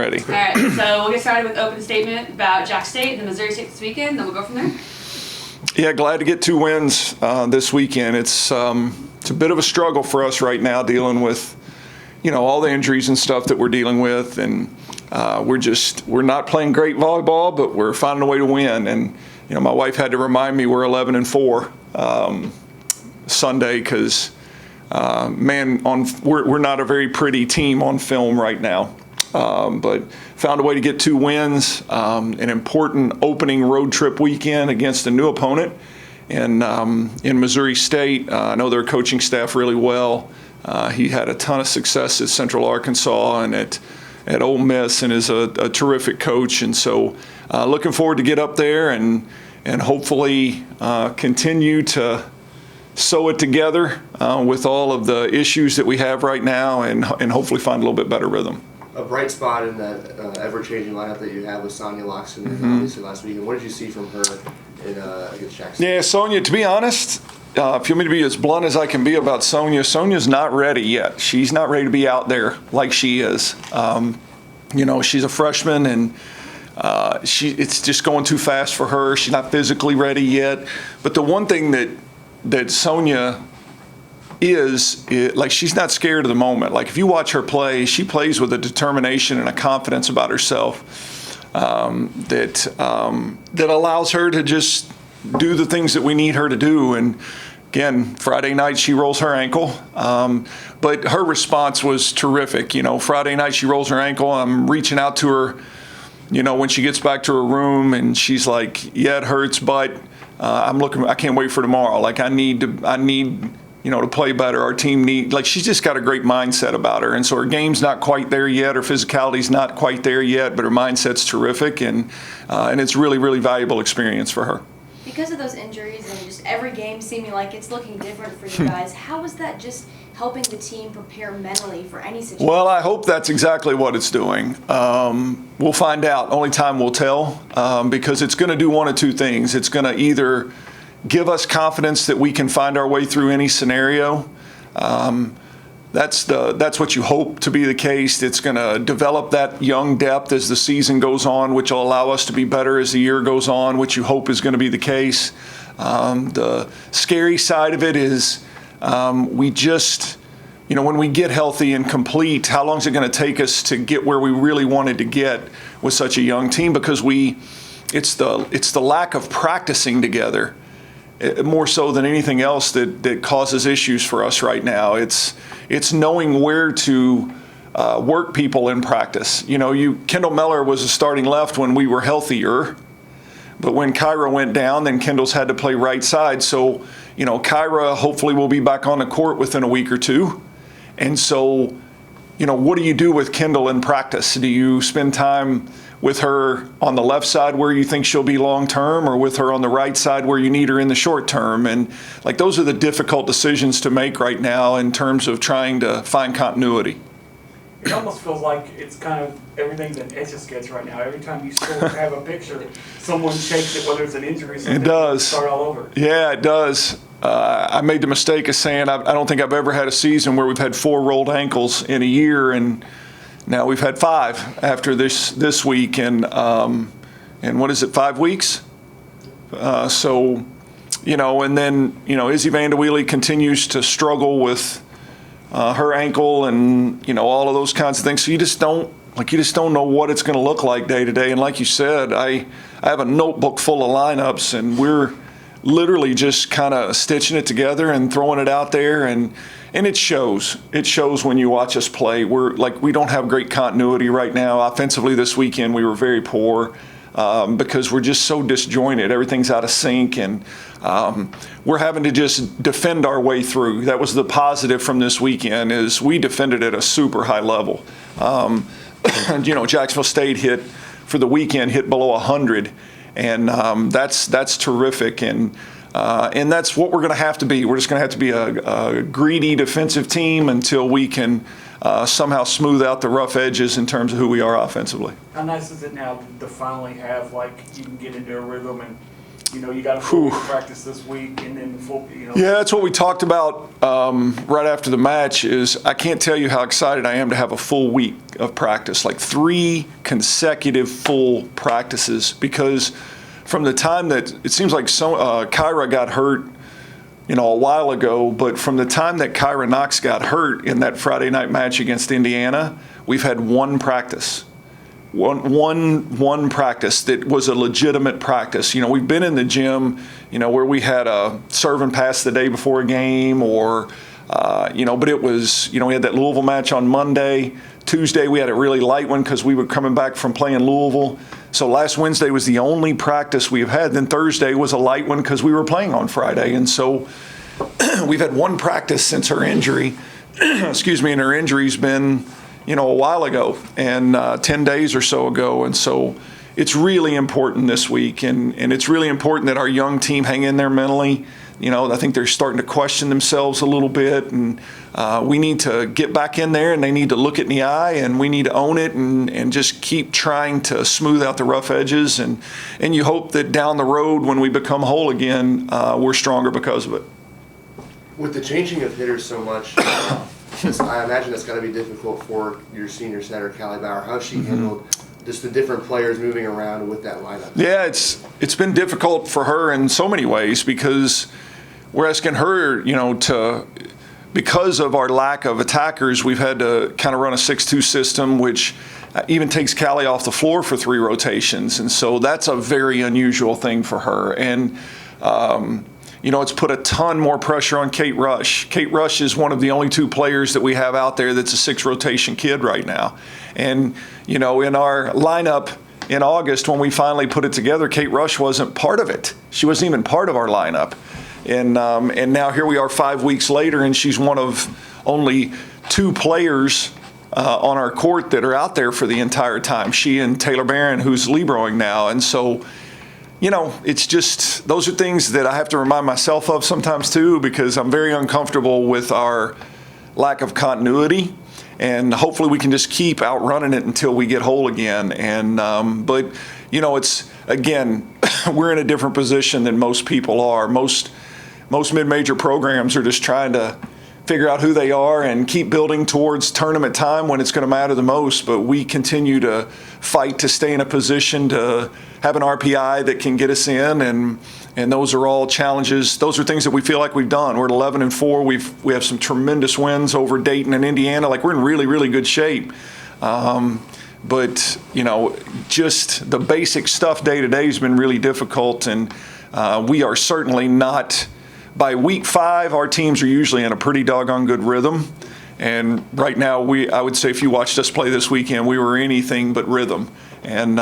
ready. All right, so we'll get started with open statement about Jack State and the Missouri State this weekend, then we'll go from there. Yeah, glad to get 2 wins this weekend. It's a bit of a struggle for us right now, dealing with, all the injuries and stuff that we're dealing with, and we're not playing great volleyball, but we're finding a way to win. And my wife had to remind me we're 11-4 Sunday because we're not a very pretty team on film right now. But found a way to get 2 wins, an important opening road trip weekend against a new opponent in Missouri State. I know their coaching staff really well. He had a ton of success at Central Arkansas and at Ole Miss, and is a terrific coach. And so looking forward to get up there and hopefully continue to sew it together with all of the issues that we have right now, and hopefully find a little bit better rhythm. A bright spot in that ever-changing lineup that you have with Sonia Loxton, obviously last weekend. What did you see from her against Jackson? Yeah, Sonia, to be honest, if you want me to be as blunt as I can be about Sonia, Sonia's not ready yet. She's not ready to be out there like she is. She's a freshman, and it's just going too fast for her. She's not physically ready yet. But the one thing that Sonia is like, she's not scared of the moment. Like, if you watch her play, she plays with a determination and a confidence about herself that allows her to just do the things that we need her to do. And again, Friday night she rolls her ankle, but her response was terrific. Friday night she rolls her ankle. I'm reaching out to her, when she gets back to her room, and she's like, "Yeah, it hurts, but I can't wait for tomorrow. Like, I need to play better. Our team she's just got a great mindset about her." And so her game's not quite there yet. Her physicality's not quite there yet, but her mindset's terrific, and it's really, really valuable experience for her. Because of those injuries and just every game seeming like it's looking different for you guys, how is that just helping the team prepare mentally for any situation? Well, I hope that's exactly what it's doing. We'll find out. Only time will tell, because it's going to do one of two things. It's going to either give us confidence that we can find our way through any scenario. That's what you hope to be the case. It's going to develop that young depth as the season goes on, which will allow us to be better as the year goes on, which you hope is going to be the case. The scary side of it is we just, when we get healthy and complete, how long is it going to take us to get where we really wanted to get with such a young team? Because it's the lack of practicing together, more so than anything else, that causes issues for us right now. It's knowing where to work people in practice. Kendall Meller was a starting left when we were healthier, but when Kyra went down, then Kendall's had to play right side. So, Kyra hopefully will be back on the court within a week or two. And so, what do you do with Kendall in practice? Do you spend time with her on the left side where you think she'll be long term, or with her on the right side where you need her in the short term? And those are the difficult decisions to make right now in terms of trying to find continuity. It almost feels like it's kind of everything that Etch-a-Sketch right now. Every time you sort of have a picture, someone shakes it, whether it's an injury or something. It does. Start all over. Yeah, it does. I made the mistake of saying I don't think I've ever had a season where we've had 4 rolled ankles in a year, and now we've had 5 after this week, and what is it, 5 weeks? And then Izzy Vanderweely continues to struggle with her ankle, and all of those kinds of things. So you just don't know what it's going to look like day to day. And like you said, I have a notebook full of lineups, and we're literally just kind of stitching it together and throwing it out there, and it shows. It shows when you watch us play. We don't have great continuity right now. Offensively this weekend we were very poor because we're just so disjointed. Everything's out of sync, and we're having to just defend our way through. That was the positive from this weekend, is we defended at a super high level. Jacksonville State hit below 100. And that's terrific, and that's what we're going to have to be. We're just going to have to be a greedy defensive team until we can somehow smooth out the rough edges in terms of who we are offensively. How nice is it now to finally have, you can get into a rhythm and You got a full week of practice this week and then the full, Yeah, that's what we talked about right after the match. Is I can't tell you how excited I am to have a full week of practice, like 3 consecutive full practices, because from the time that it seems like Kyra got hurt, a while ago, but from the time that Kyra Knox got hurt in that Friday night match against Indiana, we've had one practice. One practice that was a legitimate practice. We've been in the gym, where we had a serve and pass the day before a game, or, but it was, we had that Louisville match on Monday. Tuesday we had a really light one because we were coming back from playing Louisville. So last Wednesday was the only practice we've had. Then Thursday was a light one because we were playing on Friday. And so we've had one practice since her injury. Excuse me, and her injury's been, a while ago, and 10 days or so ago. And so it's really important this week, and it's really important that our young team hang in there mentally. I think they're starting to question themselves a little bit, and we need to get back in there, and they need to look it in the eye, and we need to own it and just keep trying to smooth out the rough edges. And you hope that down the road when we become whole again, we're stronger because of it. With the changing of hitters so much, I imagine that's got to be difficult for your senior setter, Callie Bauer. How's she handled just the different players moving around with that lineup? Yeah, it's been difficult for her in so many ways, because we're asking her, because of our lack of attackers, we've had to kind of run a 6-2 system, which even takes Callie off the floor for 3 rotations. And so that's a very unusual thing for her. And, it's put a ton more pressure on Kate Rush. Kate Rush is one of the only 2 players that we have out there that's a 6-rotation kid right now. And, in our lineup in August, when we finally put it together, Kate Rush wasn't part of it. She wasn't even part of our lineup. And now here we are 5 weeks later, and she's one of only 2 players on our court that are out there for the entire time. She and Taylor Barron, who's libroing now. And so, it's just, those are things that I have to remind myself of sometimes too, because I'm very uncomfortable with our lack of continuity. And hopefully we can just keep outrunning it until we get whole again. And but it's, again, we're in a different position than most people are. Most mid-major programs are just trying to figure out who they are and keep building towards tournament time when it's going to matter the most. But we continue to fight to stay in a position to have an RPI that can get us in, and those are all challenges. Those are things that we feel like we've done. We're at 11-4. We have some tremendous wins over Dayton and Indiana. Like, we're in really, really good shape. But just the basic stuff day to day has been really difficult, and we are certainly not. By week 5, our teams are usually in a pretty doggone good rhythm. And right now, I would say if you watched us play this weekend, we were anything but rhythm. And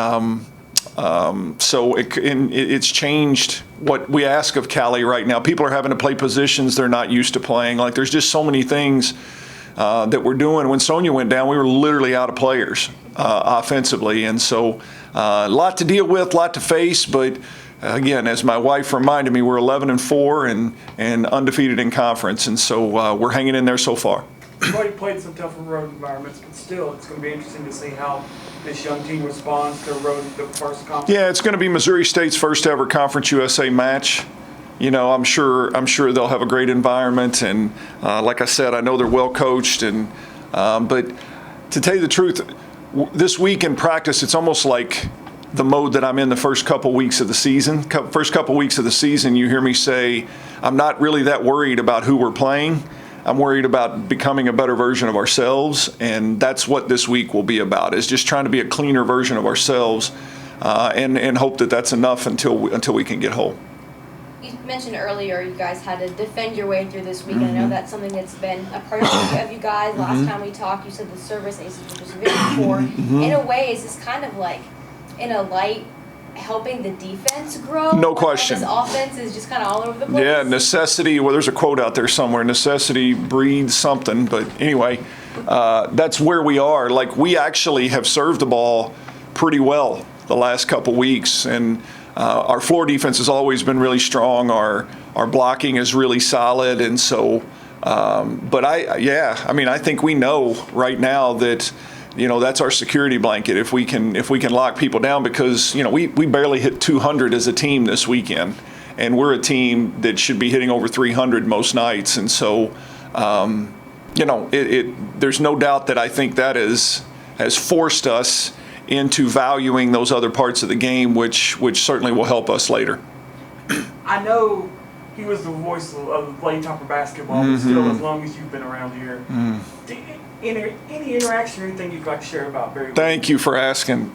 so it's changed what we ask of Callie right now. People are having to play positions they're not used to playing. Like, there's just so many things that we're doing. When Sonia went down, we were literally out of players offensively. And so a lot to deal with, a lot to face, but again, as my wife reminded me, we're 11-4 and undefeated in conference, and so we're hanging in there so far. You've already played some tougher road environments, but still, it's going to be interesting to see how this young team responds to the first conference. Yeah, it's going to be Missouri State's first ever Conference USA match. I'm sure they'll have a great environment, and like I said, I know they're well coached. And but to tell you the truth, this week in practice, it's almost like the mode that I'm in the first couple weeks of the season. First couple weeks of the season, you hear me say, I'm not really that worried about who we're playing. I'm worried about becoming a better version of ourselves, and that's what this week will be about, is just trying to be a cleaner version of ourselves, and hope that that's enough until we can get whole. You mentioned earlier you guys had to defend your way through this week, and I know that's something that's been a priority of you guys. Last time we talked, you said the service aces were just very poor. In a way, is this kind of like, in a light, helping the defense grow? No question. This offense is just kind of all over the place. Yeah, necessity. Well, there's a quote out there somewhere. Necessity breeds something. But anyway, that's where we are. Like, we actually have served the ball pretty well the last couple weeks, and our floor defense has always been really strong. Our blocking is really solid, and so. But I think we know right now that that's our security blanket. If we can lock people down, because we barely hit 200 as a team this weekend, and we're a team that should be hitting over 300 most nights. And so, there's no doubt that I think that has forced us into valuing those other parts of the game, which certainly will help us later. I know he was the voice of Lady Topper basketball, but still, as long as you've been around here, any interaction or anything you'd like to share about Barry? Thank you for asking.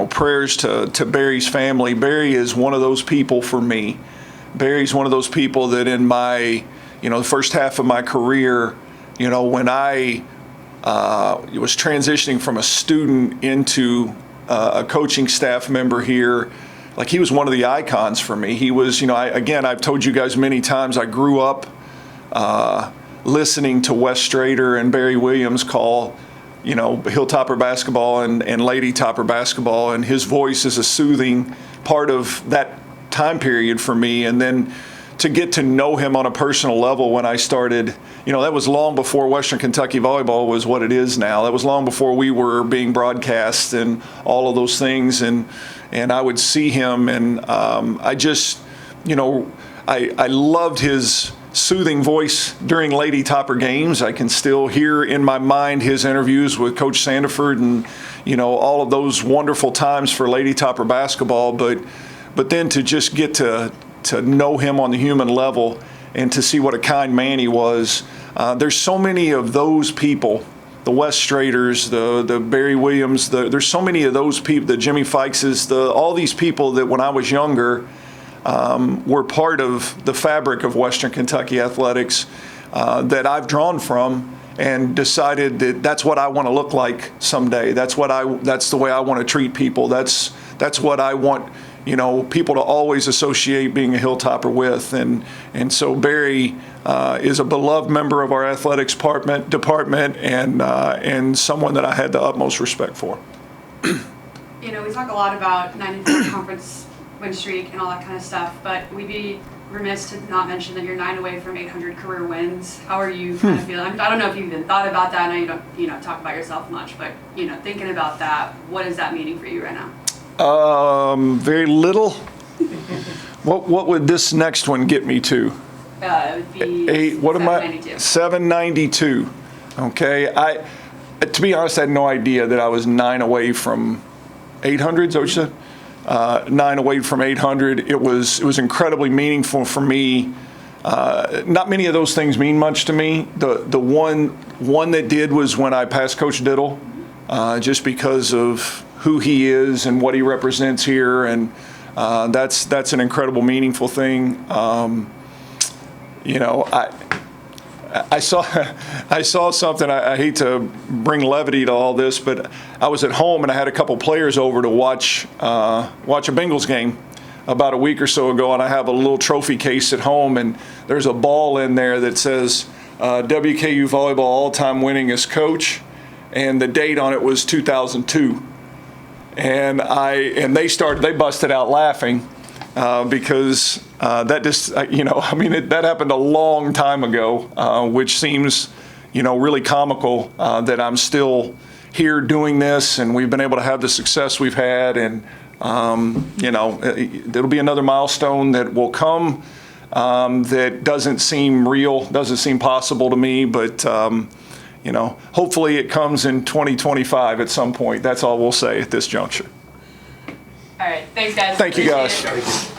Prayers to Barry's family. Barry is one of those people for me. Barry's one of those people that in my, the first half of my career, when I was transitioning from a student into a coaching staff member here, like, he was one of the icons for me. He was, I've told you guys many times, I grew up listening to Wes Strader and Barry Williams call, Hilltopper basketball and Lady Topper basketball, and his voice is a soothing part of that time period for me. And then to get to know him on a personal level when I started, that was long before Western Kentucky volleyball was what it is now. That was long before we were being broadcast and all of those things. And I would see him, and I just, I loved his soothing voice during Lady Topper games. I can still hear in my mind his interviews with Coach Sandiford and, all of those wonderful times for Lady Topper basketball. But then to just get to know him on the human level and to see what a kind man he was. There's so many of those people, the Wes Straders, the Barry Williams, there's so many of those people, the Jimmy Fikeses, all these people that when I was younger were part of the fabric of Western Kentucky athletics that I've drawn from and decided that that's what I want to look like someday. That's the way I want to treat people. That's what I want, people to always associate being a Hilltopper with. And so Barry is a beloved member of our athletics department and someone that I had the utmost respect for. We talk a lot about 94 conference win streak and all that kind of stuff, but we'd be remiss to not mention that you're 9 away from 800 career wins. How are you kind of feeling? I don't know if you've even thought about that. I know you don't, talk about yourself much, but thinking about that, what is that meaning for you right now? Very little. What would this next one get me to? It would be 792. 792. Okay. To be honest, I had no idea that I was 9 away from 800. Is that what you said? 9 away from 800. It was incredibly meaningful for me. Not many of those things mean much to me. The one that did was when I passed Coach Diddle, just because of who he is and what he represents here, and that's an incredible, meaningful thing. I saw something. I hate to bring levity to all this, but I was at home and I had a couple players over to watch a Bengals game about a week or so ago, and I have a little trophy case at home, and there's a ball in there that says WKU volleyball all-time winningest coach, and the date on it was 2002. And they busted out laughing because that just, that happened a long time ago, which seems, really comical that I'm still here doing this and we've been able to have the success we've had. And, there'll be another milestone that will come that doesn't seem real, doesn't seem possible to me, but, hopefully it comes in 2025 at some point. That's all we'll say at this juncture. All right. Thanks, guys. Thank you, guys. Appreciate it.